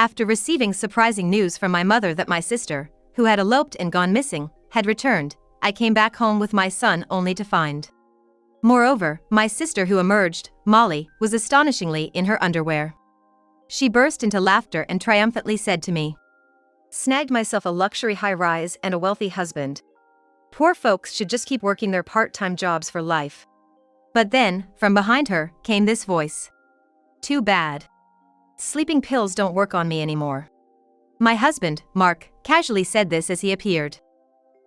After receiving surprising news from my mother that my sister, who had eloped and gone missing, had returned, I came back home with my son only to find. Moreover, my sister who emerged, Molly, was astonishingly in her underwear. She burst into laughter and triumphantly said to me, "Snagged myself a luxury high-rise and a wealthy husband. Poor folks should just keep working their part-time jobs for life." But then, from behind her, came this voice. "Too bad. Sleeping pills don't work on me anymore." My husband, Mark, casually said this as he appeared.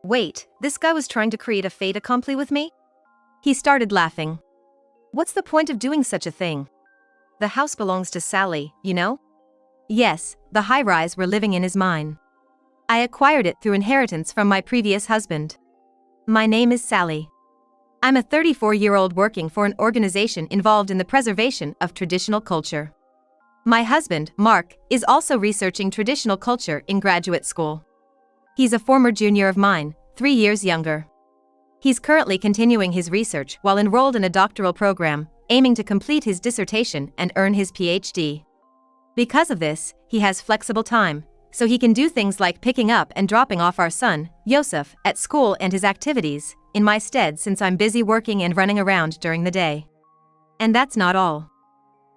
"Wait, this guy was trying to create a fait accompli with me?" He started laughing. "What's the point of doing such a thing? The house belongs to Sally, you know?" Yes, the high-rise we're living in is mine. I acquired it through inheritance from my previous husband. My name is Sally. I'm a 34-year-old working for an organization involved in the preservation of traditional culture. My husband, Mark, is also researching traditional culture in graduate school. He's a former junior of mine, 3 years younger. He's currently continuing his research while enrolled in a doctoral program, aiming to complete his dissertation and earn his PhD. Because of this, he has flexible time, so he can do things like picking up and dropping off our son, Yosef, at school and his activities, in my stead since I'm busy working and running around during the day. And that's not all.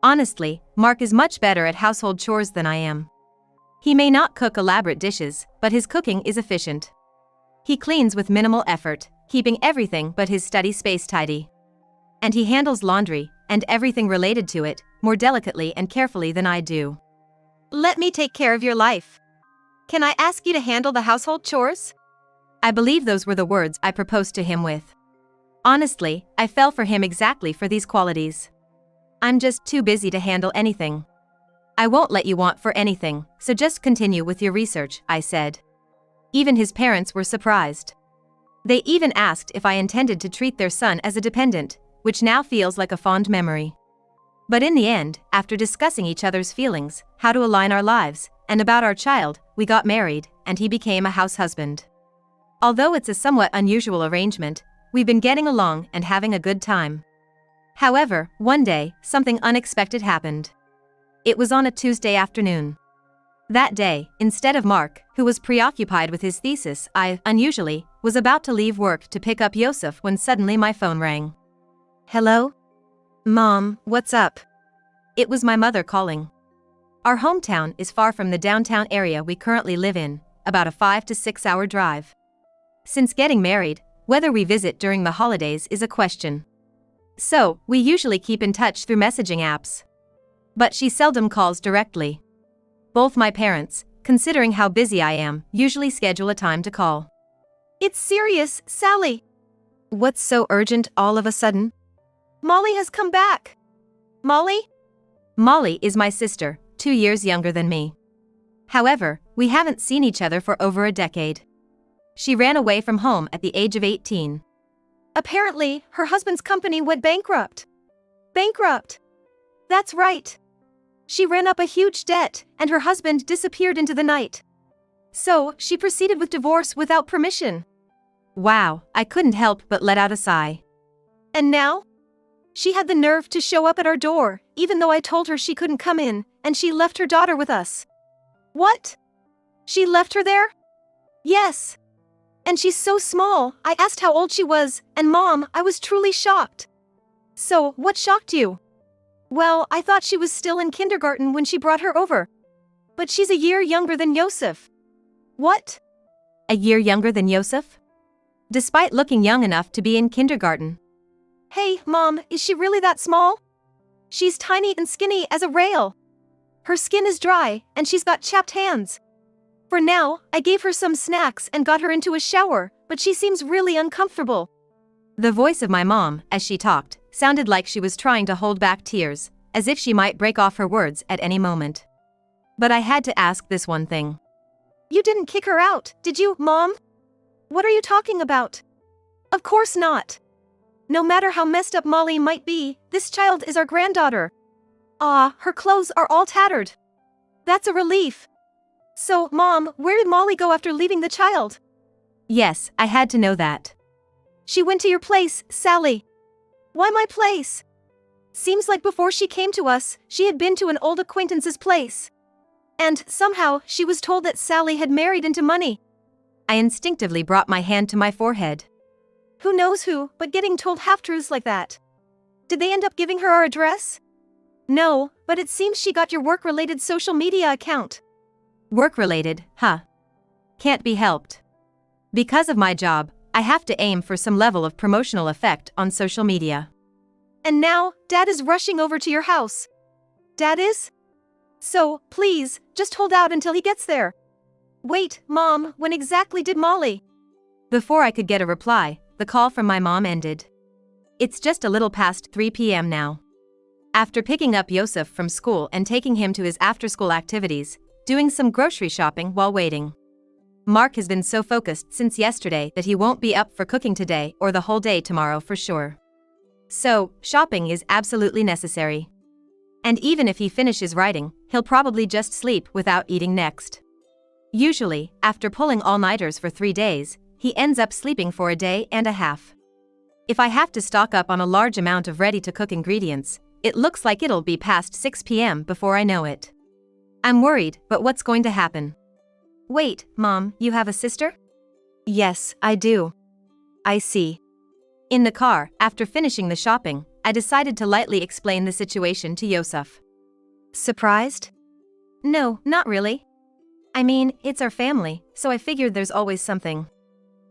Honestly, Mark is much better at household chores than I am. He may not cook elaborate dishes, but his cooking is efficient. He cleans with minimal effort, keeping everything but his study space tidy. And he handles laundry, and everything related to it, more delicately and carefully than I do. "Let me take care of your life. Can I ask you to handle the household chores?" I believe those were the words I proposed to him with. Honestly, I fell for him exactly for these qualities. "I'm just too busy to handle anything." "I won't let you want for anything, so just continue with your research," I said. Even his parents were surprised. They even asked if I intended to treat their son as a dependent, which now feels like a fond memory. But in the end, after discussing each other's feelings, how to align our lives, and about our child, we got married, and he became a house husband. Although it's a somewhat unusual arrangement, we've been getting along and having a good time. However, one day, something unexpected happened. It was on a Tuesday afternoon. That day, instead of Mark, who was preoccupied with his thesis, I, unusually, was about to leave work to pick up Yosef when suddenly my phone rang. "Hello? Mom, what's up?" It was my mother calling. Our hometown is far from the downtown area we currently live in, about a 5 to 6 hour drive. Since getting married, whether we visit during the holidays is a question. So, we usually keep in touch through messaging apps. But she seldom calls directly. Both my parents, considering how busy I am, usually schedule a time to call. "It's serious, Sally." "What's so urgent all of a sudden?" "Molly has come back." "Molly?" Molly is my sister, 2 years younger than me. However, we haven't seen each other for over a decade. She ran away from home at the age of 18. Apparently, her husband's company went bankrupt. Bankrupt? That's right. She ran up a huge debt, and her husband disappeared into the night. So, she proceeded with divorce without permission. Wow, I couldn't help but let out a sigh. And now? She had the nerve to show up at our door, even though I told her she couldn't come in, and she left her daughter with us. What? She left her there? Yes. And she's so small, I asked how old she was, and Mom, I was truly shocked. So, what shocked you? Well, I thought she was still in kindergarten when she brought her over. But she's a year younger than Yosef. What? A year younger than Yosef? Despite looking young enough to be in kindergarten. Hey, Mom, is she really that small? She's tiny and skinny as a rail. Her skin is dry, and she's got chapped hands. For now, I gave her some snacks and got her into a shower, but she seems really uncomfortable. The voice of my mom, as she talked, sounded like she was trying to hold back tears, as if she might break off her words at any moment. But I had to ask this one thing. You didn't kick her out, did you, Mom? What are you talking about? Of course not. No matter how messed up Molly might be, this child is our granddaughter. Ah, her clothes are all tattered. That's a relief. So, Mom, where did Molly go after leaving the child? Yes, I had to know that. She went to your place, Sally. Why my place? Seems like before she came to us, she had been to an old acquaintance's place. And somehow she was told that Sally had married into money. I instinctively brought my hand to my forehead. Who knows who, but getting told half-truths like that. Did they end up giving her our address? No, but it seems she got your work-related social media account. Work-related, huh? Can't be helped. Because of my job, I have to aim for some level of promotional effect on social media. And now, Dad is rushing over to your house. Dad is? So, please, just hold out until he gets there. Wait, Mom, when exactly did Molly? Before I could get a reply, the call from my mom ended. It's just a little past 3 p.m. now. After picking up Yosef from school and taking him to his after-school activities, doing some grocery shopping while waiting. Mark has been so focused since yesterday that he won't be up for cooking today or the whole day tomorrow for sure. So, shopping is absolutely necessary. And even if he finishes writing, he'll probably just sleep without eating next. Usually, after pulling all-nighters for 3 days, he ends up sleeping for a day and a half. If I have to stock up on a large amount of ready-to-cook ingredients, it looks like it'll be past 6 p.m. before I know it. I'm worried, but what's going to happen? Wait, Mom, you have a sister? Yes, I do. I see. In the car, after finishing the shopping, I decided to lightly explain the situation to Yosef. Surprised? No, not really. I mean, it's our family, so I figured there's always something.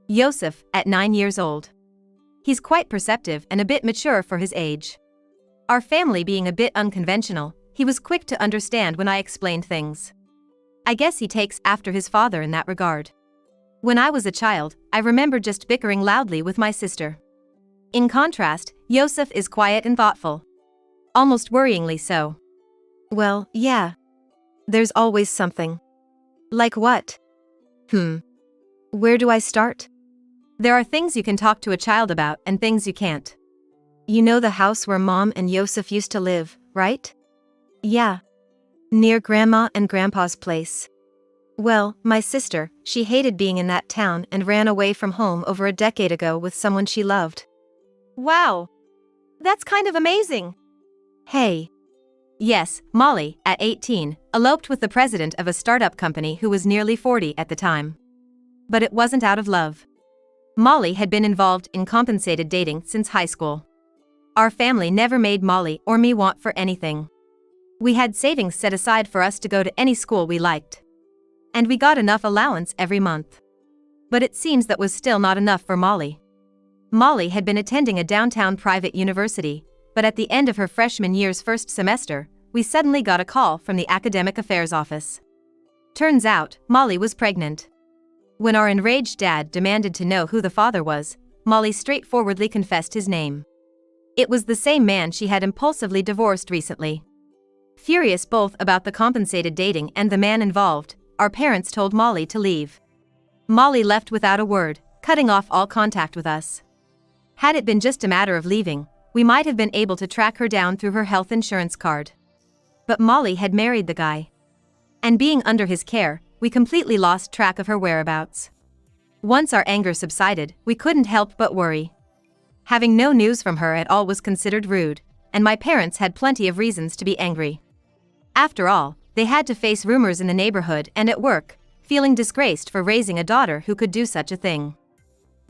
Yosef, at 9 years old. He's quite perceptive and a bit mature for his age. Our family being a bit unconventional, he was quick to understand when I explained things. I guess he takes after his father in that regard. When I was a child, I remember just bickering loudly with my sister. In contrast, Yosef is quiet and thoughtful. Almost worryingly so. Well, yeah. There's always something. Like what? Where do I start? There are things you can talk to a child about and things you can't. You know the house where Mom and Yosef used to live, right? Yeah. Near Grandma and Grandpa's place. Well, my sister, she hated being in that town and ran away from home over a decade ago with someone she loved. Wow. That's kind of amazing. Hey. Yes, Molly, at 18, eloped with the president of a startup company who was nearly 40 at the time. But it wasn't out of love. Molly had been involved in compensated dating since high school. Our family never made Molly or me want for anything. We had savings set aside for us to go to any school we liked. And we got enough allowance every month. But it seems that was still not enough for Molly. Molly had been attending a downtown private university, but at the end of her freshman year's first semester, we suddenly got a call from the academic affairs office. Turns out, Molly was pregnant. When our enraged dad demanded to know who the father was, Molly straightforwardly confessed his name. It was the same man she had impulsively divorced recently. Furious both about the compensated dating and the man involved, our parents told Molly to leave. Molly left without a word, cutting off all contact with us. Had it been just a matter of leaving, we might have been able to track her down through her health insurance card. But Molly had married the guy. And being under his care, we completely lost track of her whereabouts. Once our anger subsided, we couldn't help but worry. Having no news from her at all was considered rude, and my parents had plenty of reasons to be angry. After all, they had to face rumors in the neighborhood and at work, feeling disgraced for raising a daughter who could do such a thing.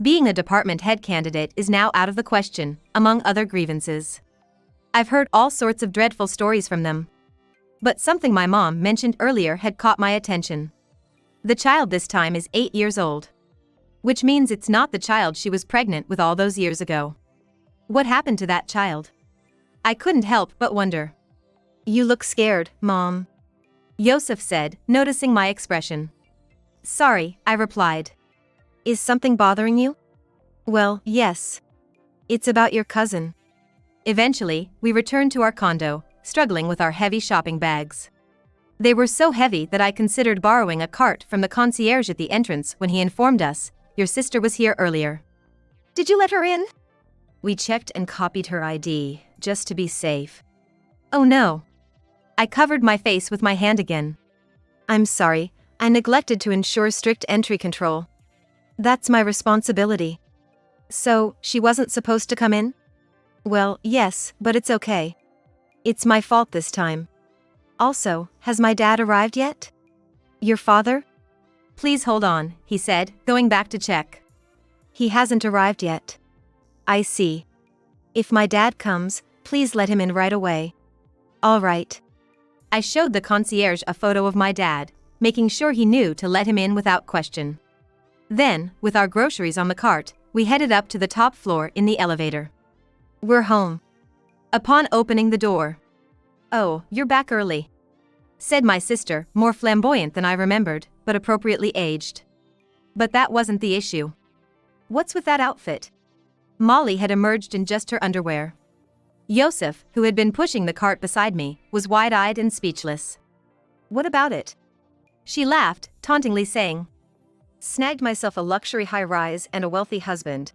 Being a department head candidate is now out of the question, among other grievances. I've heard all sorts of dreadful stories from them. But something my mom mentioned earlier had caught my attention. The child this time is 8 years old. Which means it's not the child she was pregnant with all those years ago. What happened to that child? I couldn't help but wonder. You look scared, Mom. Yosef said, noticing my expression. Sorry, I replied. Is something bothering you? Well, yes. It's about your cousin. Eventually, we returned to our condo, struggling with our heavy shopping bags. They were so heavy that I considered borrowing a cart from the concierge at the entrance when he informed us, your sister was here earlier. Did you let her in? We checked and copied her ID, just to be safe. Oh no. I covered my face with my hand again. I'm sorry, I neglected to ensure strict entry control. That's my responsibility. So, she wasn't supposed to come in? Well, yes, but it's okay. It's my fault this time. Also, has my dad arrived yet? Your father? Please hold on, he said, going back to check. He hasn't arrived yet. I see. If my dad comes, please let him in right away. All right. I showed the concierge a photo of my dad, making sure he knew to let him in without question. Then, with our groceries on the cart, we headed up to the top floor in the elevator. We're home. Upon opening the door. Oh, you're back early, said my sister, more flamboyant than I remembered, but appropriately aged. But that wasn't the issue. What's with that outfit? Molly had emerged in just her underwear. Yosef, who had been pushing the cart beside me, was wide-eyed and speechless. What about it? She laughed, tauntingly saying, snagged myself a luxury high-rise and a wealthy husband.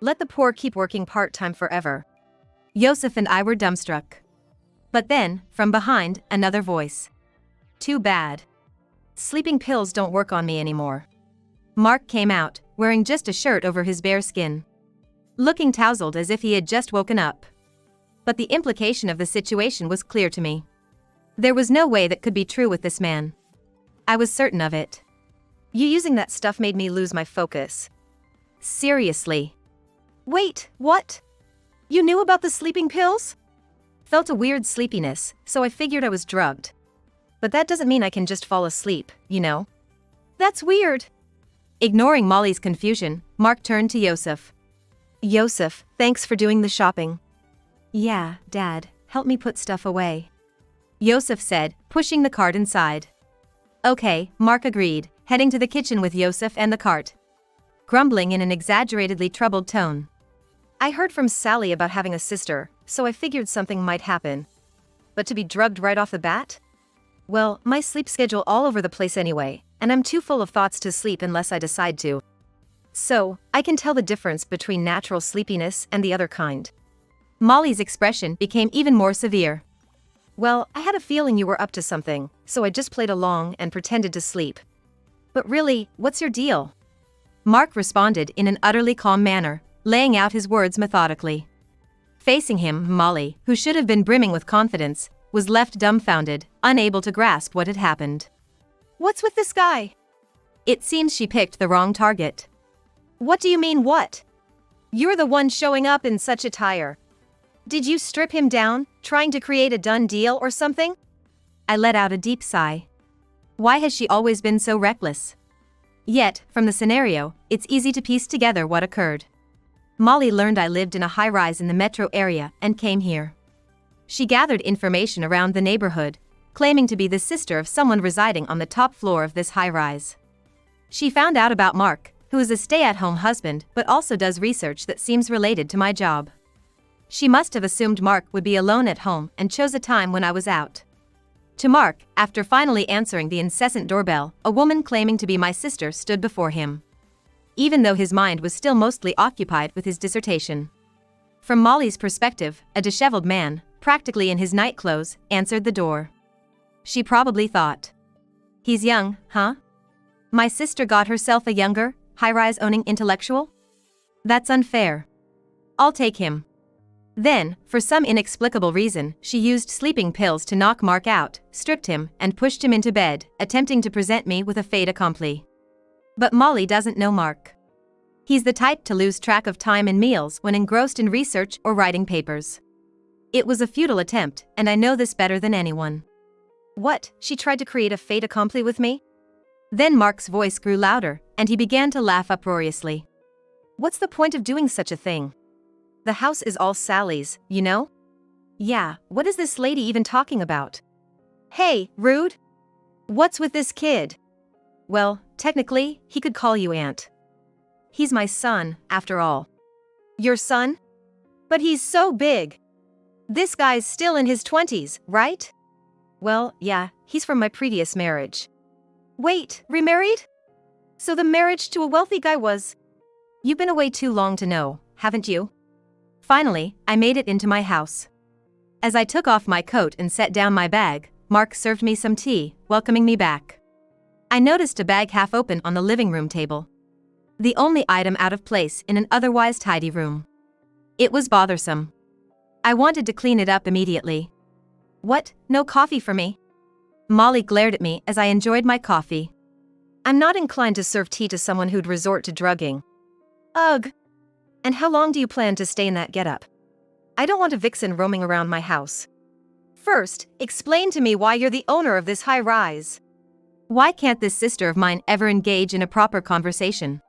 Let the poor keep working part-time forever. Yosef and I were dumbstruck. But then, from behind, another voice. Too bad. Sleeping pills don't work on me anymore. Mark came out, wearing just a shirt over his bare skin. Looking tousled as if he had just woken up. But the implication of the situation was clear to me. There was no way that could be true with this man. I was certain of it. You using that stuff made me lose my focus. Seriously. Wait, what? You knew about the sleeping pills? Felt a weird sleepiness, so I figured I was drugged. But that doesn't mean I can just fall asleep, you know? That's weird. Ignoring Molly's confusion, Mark turned to Yosef. Yosef, thanks for doing the shopping. Yeah, Dad, help me put stuff away. Yosef said, pushing the cart inside. Okay, Mark agreed, heading to the kitchen with Yosef and the cart. Grumbling in an exaggeratedly troubled tone. I heard from Sally about having a sister, so I figured something might happen. But to be drugged right off the bat? Well, my sleep schedule all over the place anyway, and I'm too full of thoughts to sleep unless I decide to. So, I can tell the difference between natural sleepiness and the other kind. Molly's expression became even more severe. Well, I had a feeling you were up to something, so I just played along and pretended to sleep. But really, what's your deal? Mark responded in an utterly calm manner, laying out his words methodically. Facing him, Molly, who should have been brimming with confidence, was left dumbfounded, unable to grasp what had happened. What's with this guy? It seems she picked the wrong target. What do you mean what? You're the one showing up in such attire. Did you strip him down, trying to create a done deal or something? I let out a deep sigh. Why has she always been so reckless? Yet, from the scenario, it's easy to piece together what occurred. Molly learned I lived in a high-rise in the metro area and came here. She gathered information around the neighborhood, claiming to be the sister of someone residing on the top floor of this high-rise. She found out about Mark, who is a stay-at-home husband but also does research that seems related to my job. She must have assumed Mark would be alone at home and chose a time when I was out. To Mark, after finally answering the incessant doorbell, a woman claiming to be my sister stood before him. Even though his mind was still mostly occupied with his dissertation. From Molly's perspective, a disheveled man, practically in his nightclothes, answered the door. She probably thought, he's young, huh? My sister got herself a younger, high-rise owning intellectual? That's unfair. I'll take him. Then, for some inexplicable reason, she used sleeping pills to knock Mark out, stripped him, and pushed him into bed, attempting to present me with a fait accompli. But Molly doesn't know Mark. He's the type to lose track of time and meals when engrossed in research or writing papers. It was a futile attempt, and I know this better than anyone. What, she tried to create a fait accompli with me? Then Mark's voice grew louder, and he began to laugh uproariously. What's the point of doing such a thing? The house is all Sally's, you know? Yeah, what is this lady even talking about? Hey, rude! What's with this kid? Well, technically, he could call you aunt. He's my son, after all. Your son? But he's so big. This guy's still in his 20s, right? Well, yeah, he's from my previous marriage. Wait, remarried? So the marriage to a wealthy guy was... You've been away too long to know, haven't you? Finally, I made it into my house. As I took off my coat and set down my bag, Mark served me some tea, welcoming me back. I noticed a bag half open on the living room table. The only item out of place in an otherwise tidy room. It was bothersome. I wanted to clean it up immediately. What, no coffee for me? Molly glared at me as I enjoyed my coffee. I'm not inclined to serve tea to someone who'd resort to drugging. Ugh. And how long do you plan to stay in that getup? I don't want a vixen roaming around my house. First, explain to me why you're the owner of this high-rise. Why can't this sister of mine ever engage in a proper conversation?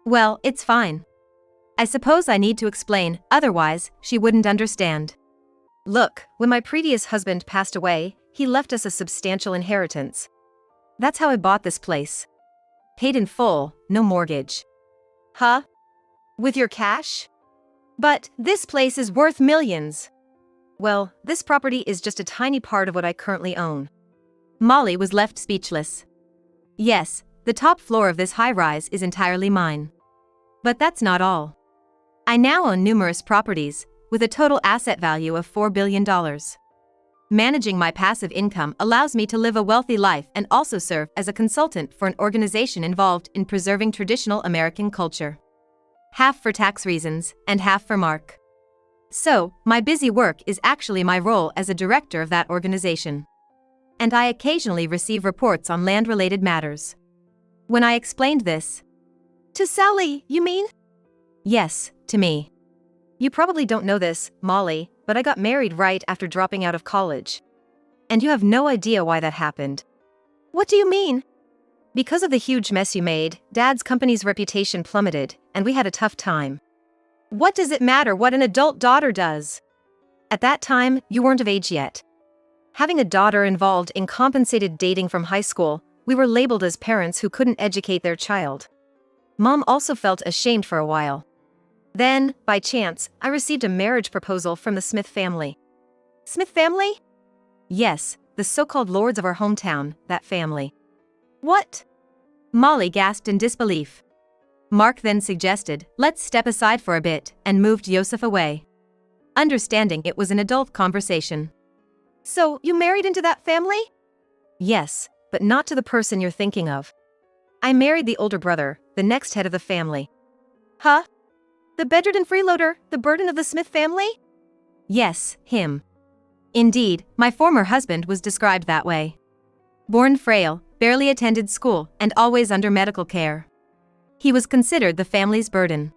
Well, it's fine. I suppose I need to explain, otherwise, she wouldn't understand. Look, when my previous husband passed away, he left us a substantial inheritance. That's how I bought this place. Paid in full, no mortgage. Huh? With your cash? But this place is worth millions. Well, this property is just a tiny part of what I currently own. Molly was left speechless. Yes, the top floor of this high-rise is entirely mine. But that's not all. I now own numerous properties, with a total asset value of $4 billion. Managing my passive income allows me to live a wealthy life and also serve as a consultant for an organization involved in preserving traditional American culture. Half for tax reasons, and half for Mark. So, my busy work is actually my role as a director of that organization. And I occasionally receive reports on land-related matters. When I explained this, to Sally, you mean? Yes, to me. You probably don't know this, Molly, but I got married right after dropping out of college. And you have no idea why that happened. What do you mean? Because of the huge mess you made, Dad's company's reputation plummeted, and we had a tough time. What does it matter what an adult daughter does? At that time, you weren't of age yet. Having a daughter involved in compensated dating from high school, we were labeled as parents who couldn't educate their child. Mom also felt ashamed for a while. Then, by chance, I received a marriage proposal from the Smith family. Smith family? Yes, the so-called lords of our hometown, that family. What? Molly gasped in disbelief. Mark then suggested, let's step aside for a bit, and moved Yosef away. Understanding it was an adult conversation. So, you married into that family? Yes, but not to the person you're thinking of. I married the older brother, the next head of the family. Huh? The bedridden freeloader, the burden of the Smith family? Yes, him. Indeed, my former husband was described that way. Born frail, barely attended school, and always under medical care. He was considered the family's burden.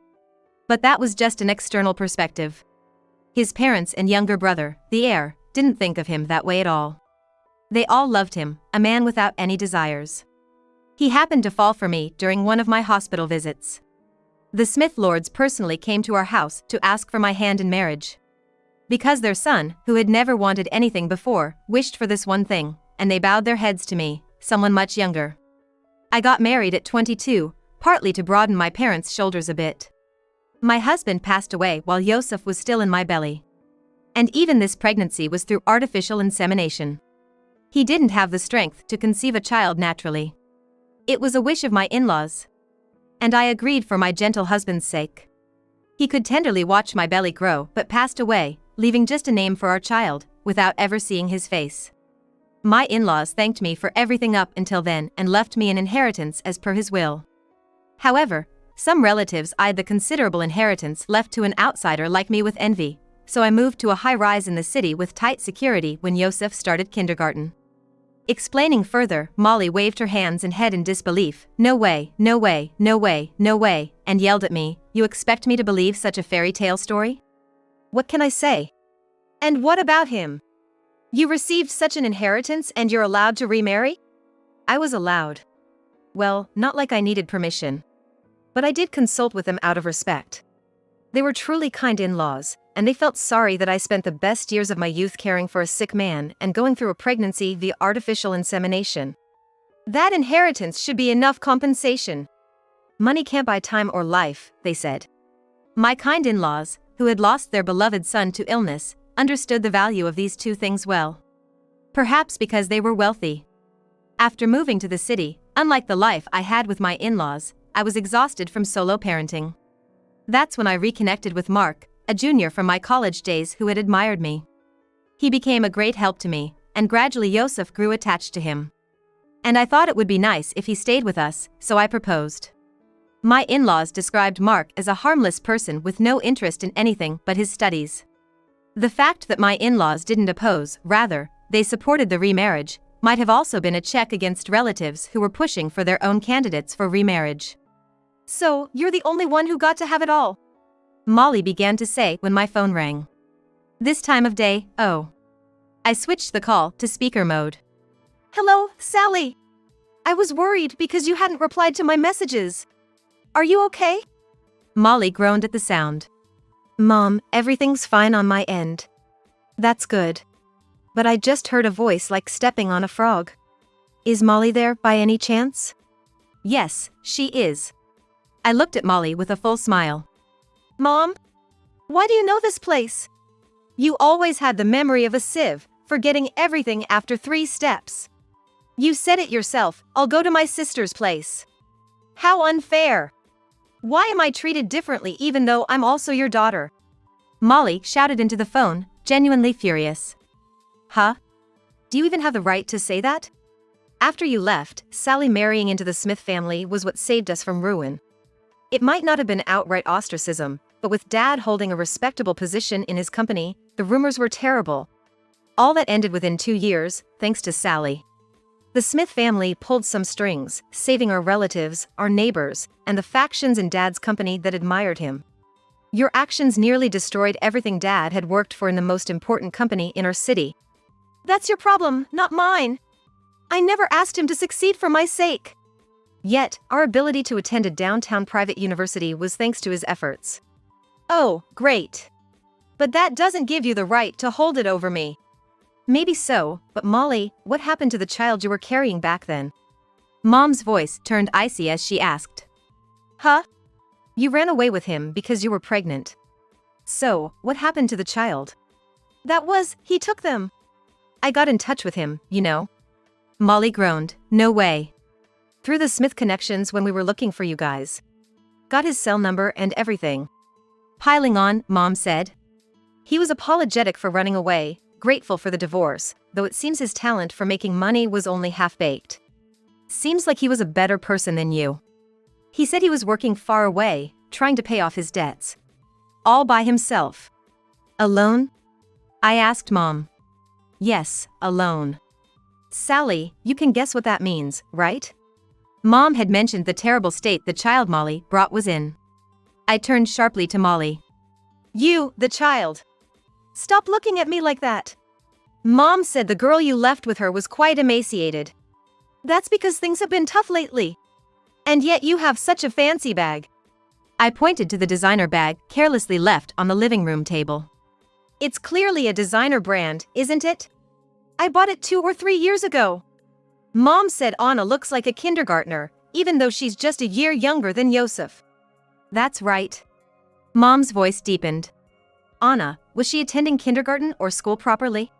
But that was just an external perspective. His parents and younger brother, the heir, didn't think of him that way at all. They all loved him, a man without any desires. He happened to fall for me during one of my hospital visits. The Smith lords personally came to our house to ask for my hand in marriage. Because their son, who had never wanted anything before, wished for this one thing, and they bowed their heads to me, someone much younger. I got married at 22, partly to broaden my parents' shoulders a bit. My husband passed away while Yosef was still in my belly. And even this pregnancy was through artificial insemination. He didn't have the strength to conceive a child naturally. It was a wish of my in-laws. And I agreed for my gentle husband's sake. He could tenderly watch my belly grow but passed away, leaving just a name for our child, without ever seeing his face. My in-laws thanked me for everything up until then and left me an inheritance as per his will. However, some relatives eyed the considerable inheritance left to an outsider like me with envy, so I moved to a high-rise in the city with tight security when Yosef started kindergarten. Explaining further, Molly waved her hands and head in disbelief, no way, no way, no way, no way, and yelled at me, you expect me to believe such a fairy tale story? What can I say? And what about him? You received such an inheritance and you're allowed to remarry? I was allowed. Well, not like I needed permission. But I did consult with them out of respect. They were truly kind in-laws, and they felt sorry that I spent the best years of my youth caring for a sick man and going through a pregnancy via artificial insemination. That inheritance should be enough compensation. Money can't buy time or life, they said. My kind in-laws, who had lost their beloved son to illness, understood the value of these two things well. Perhaps because they were wealthy. After moving to the city, unlike the life I had with my in-laws, I was exhausted from solo parenting. That's when I reconnected with Mark, a junior from my college days who had admired me. He became a great help to me, and gradually Yosef grew attached to him. And I thought it would be nice if he stayed with us, so I proposed. My in-laws described Mark as a harmless person with no interest in anything but his studies. The fact that my in-laws didn't oppose, rather, they supported the remarriage, might have also been a check against relatives who were pushing for their own candidates for remarriage. "So, you're the only one who got to have it all?" Molly began to say when my phone rang. "This time of day, oh." I switched the call to speaker mode. "Hello, Sally. I was worried because you hadn't replied to my messages. Are you okay?" Molly groaned at the sound. "Mom, everything's fine on my end." "That's good. But I just heard a voice like stepping on a frog. Is Molly there by any chance?" "Yes, she is." I looked at Molly with a full smile. "Mom? Why do you know this place? You always had the memory of a sieve, forgetting everything after 3 steps. You said it yourself, I'll go to my sister's place. How unfair. Why am I treated differently even though I'm also your daughter?" Molly shouted into the phone, genuinely furious. "Huh? Do you even have the right to say that? After you left, Sally marrying into the Smith family was what saved us from ruin. It might not have been outright ostracism, but with Dad holding a respectable position in his company, the rumors were terrible. All that ended within 2 years, thanks to Sally. The Smith family pulled some strings, saving our relatives, our neighbors, and the factions in Dad's company that admired him. Your actions nearly destroyed everything Dad had worked for in the most important company in our city." "That's your problem, not mine. I never asked him to succeed for my sake." Yet, our ability to attend a downtown private university was thanks to his efforts. "Oh, great. But that doesn't give you the right to hold it over me." "Maybe so, but Molly, what happened to the child you were carrying back then?" Mom's voice turned icy as she asked. "Huh? You ran away with him because you were pregnant. So, what happened to the child?" He took them. I got in touch with him, you know." Molly groaned. "No way." "Through the Smith connections when we were looking for you guys. Got his cell number and everything." Piling on, Mom said. "He was apologetic for running away, grateful for the divorce, though it seems his talent for making money was only half-baked. Seems like he was a better person than you. He said he was working far away, trying to pay off his debts. All by himself." "Alone?" I asked Mom. "Yes, alone." "Sally, you can guess what that means, right?" Mom had mentioned the terrible state the child Molly brought was in. I turned sharply to Molly. "You, the child. Stop looking at me like that. Mom said the girl you left with her was quite emaciated. That's because things have been tough lately. And yet you have such a fancy bag." I pointed to the designer bag carelessly left on the living room table. "It's clearly a designer brand, isn't it? I bought it 2 or 3 years ago. Mom said Anna looks like a kindergartner, even though she's just a year younger than Yosef." "That's right." Mom's voice deepened. "Anna, was she attending kindergarten or school properly?"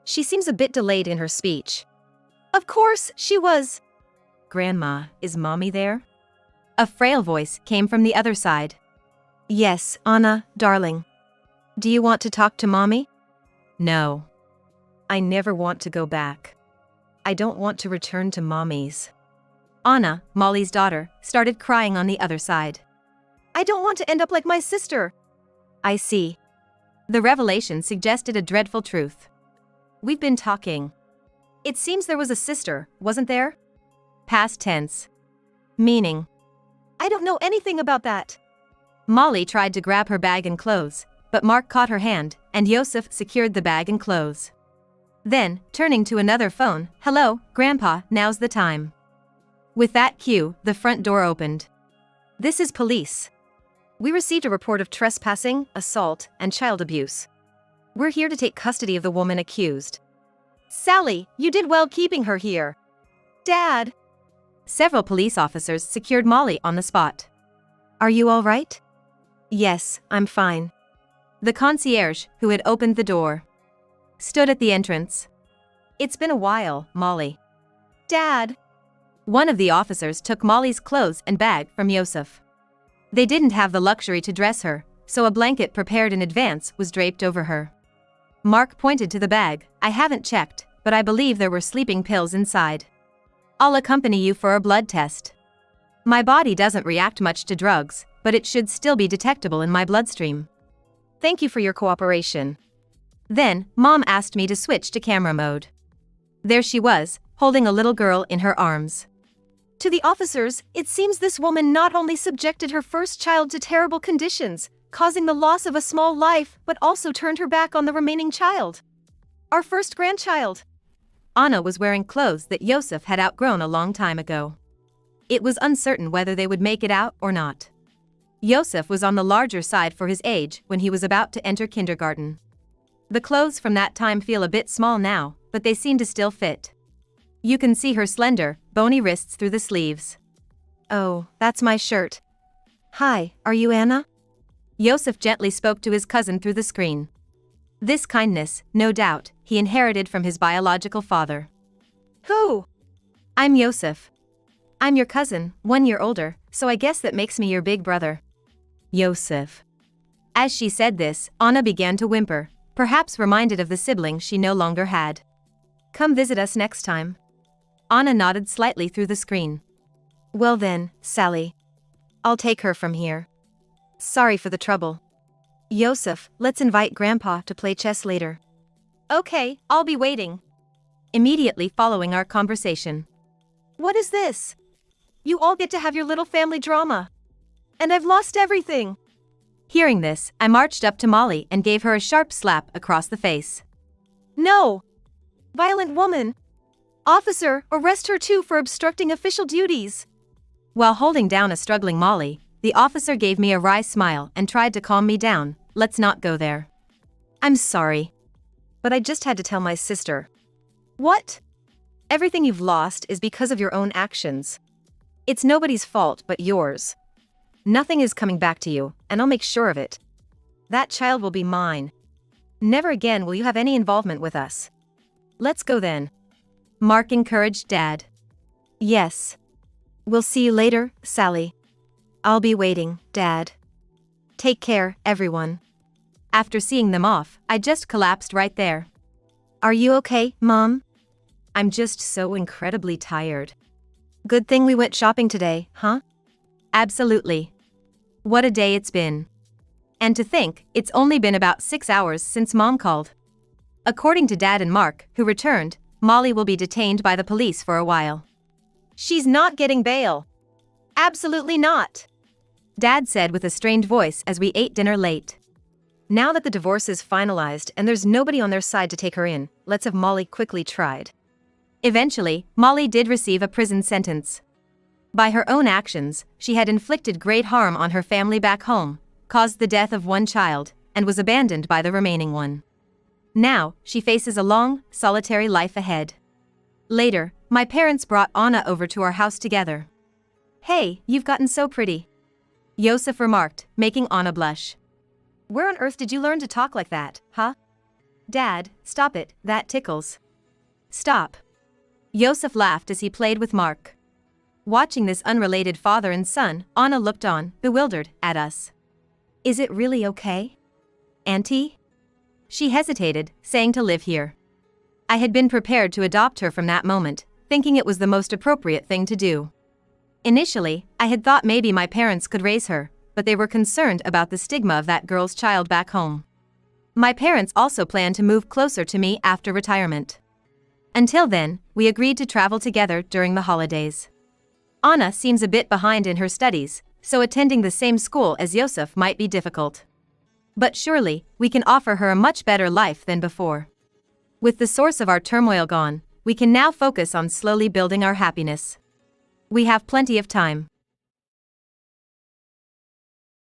She seems a bit delayed in her speech. "Of course, she was." "Grandma, is Mommy there?" A frail voice came from the other side. "Yes, Anna, darling. Do you want to talk to Mommy?" "No. I never want to go back. I don't want to return to Mommy's." Anna, Molly's daughter, started crying on the other side. "I don't want to end up like my sister." "I see." The revelation suggested a dreadful truth. "We've been talking. It seems there was a sister, wasn't there?" Past tense. Meaning. "I don't know anything about that." Molly tried to grab her bag and clothes, but Mark caught her hand, and Yosef secured the bag and clothes. Then, turning to another phone, "Hello, Grandpa, now's the time." With that cue, the front door opened. "This is police. We received a report of trespassing, assault, and child abuse. We're here to take custody of the woman accused." "Sally, you did well keeping her here." "Dad." Several police officers secured Molly on the spot. "Are you all right?" "Yes, I'm fine." The concierge, who had opened the door, stood at the entrance. "It's been a while, Molly." "Dad." One of the officers took Molly's clothes and bag from Yosef. They didn't have the luxury to dress her, so a blanket prepared in advance was draped over her. Mark pointed to the bag. "I haven't checked, but I believe there were sleeping pills inside. I'll accompany you for a blood test. My body doesn't react much to drugs, but it should still be detectable in my bloodstream. Thank you for your cooperation." Then, Mom asked me to switch to camera mode. There she was, holding a little girl in her arms. To the officers, it seems this woman not only subjected her first child to terrible conditions, causing the loss of a small life, but also turned her back on the remaining child. Our first grandchild. Anna was wearing clothes that Yosef had outgrown a long time ago. It was uncertain whether they would make it out or not. Yosef was on the larger side for his age when he was about to enter kindergarten. The clothes from that time feel a bit small now, but they seem to still fit. You can see her slender, bony wrists through the sleeves. Oh, that's my shirt. Hi, are you Anna? Yosef gently spoke to his cousin through the screen. This kindness, no doubt, he inherited from his biological father. Who? I'm Yosef. I'm your cousin, 1 year older, so I guess that makes me your big brother. Yosef. As she said this, Anna began to whimper, perhaps reminded of the sibling she no longer had. Come visit us next time. Anna nodded slightly through the screen. Well then, Sally. I'll take her from here. Sorry for the trouble. Yosef, let's invite Grandpa to play chess later. Okay, I'll be waiting. Immediately following our conversation. What is this? You all get to have your little family drama. And I've lost everything. Hearing this, I marched up to Molly and gave her a sharp slap across the face. No! Violent woman! Officer, arrest her too for obstructing official duties. While holding down a struggling Molly, the officer gave me a wry smile and tried to calm me down. Let's not go there. I'm sorry. But I just had to tell my sister. What? Everything you've lost is because of your own actions. It's nobody's fault but yours. Nothing is coming back to you, and I'll make sure of it. That child will be mine. Never again will you have any involvement with us. Let's go then. Mark encouraged Dad. Yes. We'll see you later, Sally. I'll be waiting, Dad. Take care, everyone. After seeing them off, I just collapsed right there. Are you okay, Mom? I'm just so incredibly tired. Good thing we went shopping today, huh? Absolutely. What a day it's been. And to think, it's only been about 6 hours since Mom called. According to Dad and Mark, who returned, Molly will be detained by the police for a while. She's not getting bail. Absolutely not. Dad said with a strained voice as we ate dinner late. Now that the divorce is finalized and there's nobody on their side to take her in, let's have Molly quickly tried. Eventually, Molly did receive a prison sentence. By her own actions, she had inflicted great harm on her family back home, caused the death of one child, and was abandoned by the remaining one. Now, she faces a long, solitary life ahead. Later, my parents brought Anna over to our house together. Hey, you've gotten so pretty. Yosef remarked, making Anna blush. Where on earth did you learn to talk like that, huh? Dad, stop it, that tickles. Stop. Yosef laughed as he played with Mark. Watching this unrelated father and son, Anna looked on, bewildered, at us. Is it really okay? Auntie? She hesitated, saying to live here. I had been prepared to adopt her from that moment, thinking it was the most appropriate thing to do. Initially, I had thought maybe my parents could raise her, but they were concerned about the stigma of that girl's child back home. My parents also planned to move closer to me after retirement. Until then, we agreed to travel together during the holidays. Anna seems a bit behind in her studies, so attending the same school as Yosef might be difficult. But surely, we can offer her a much better life than before. With the source of our turmoil gone, we can now focus on slowly building our happiness. We have plenty of time.